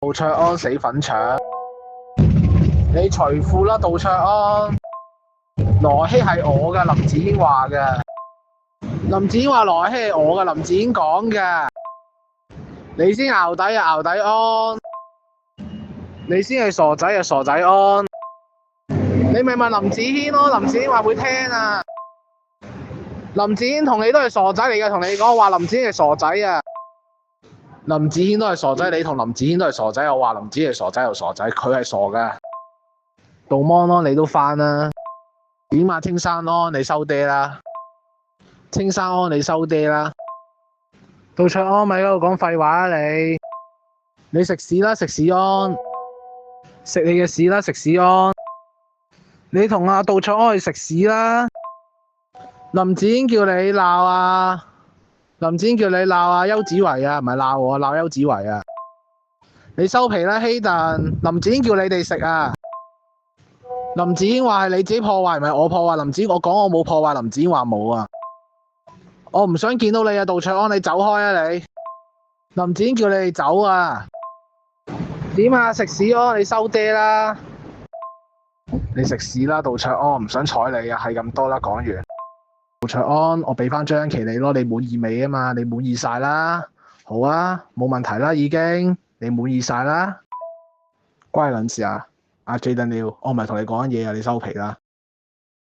杜卓安死粉腸，你除褲啦，杜卓安。羅希係我噶，林子英話嘅。林子英話羅希係我噶，林子英講嘅。你先淆底啊，淆底安。你先係傻仔啊，傻仔安。你咪問林子軒咯，林子軒話會聽啊。林子軒同你都係傻仔嚟嘅，同你講話林子軒係傻仔啊。林子軒都係傻仔，你同林子軒都係傻仔，我話林子軒係傻仔又傻仔，佢係傻嘅。杜芒咯，你都翻啦。點啊，青山安，你收爹啦。青山安，你收爹啦。杜卓安咪喺度講廢話啊你。你食屎啦，食屎安。食你嘅屎啦，食屎安。你同阿杜卓安去食屎啦。林子英叫你鬧啊。林子英叫你鬧啊，邱子維啊，唔係鬧我，鬧邱子維啊。你收皮啦，希頓。林子英叫你哋食啊。林子英話係你自己破壞，唔係我破壞。林子英我講我冇破壞，林子英話冇啊。我唔想見到你啊，杜卓安，你走開啊你。林子英叫你哋走啊。點啊，食屎安，你收爹啦。你食屎啦，杜卓安，唔想睬你啊，係咁多啦，講完。杜卓安，我俾翻張期你咯，你滿意未啊嘛？你滿意晒啦。好啊，冇問題啦，已經，你滿意晒啦。關你撚事啊，阿 J 鄧耀，我唔係同你講緊嘢啊，你收皮啦。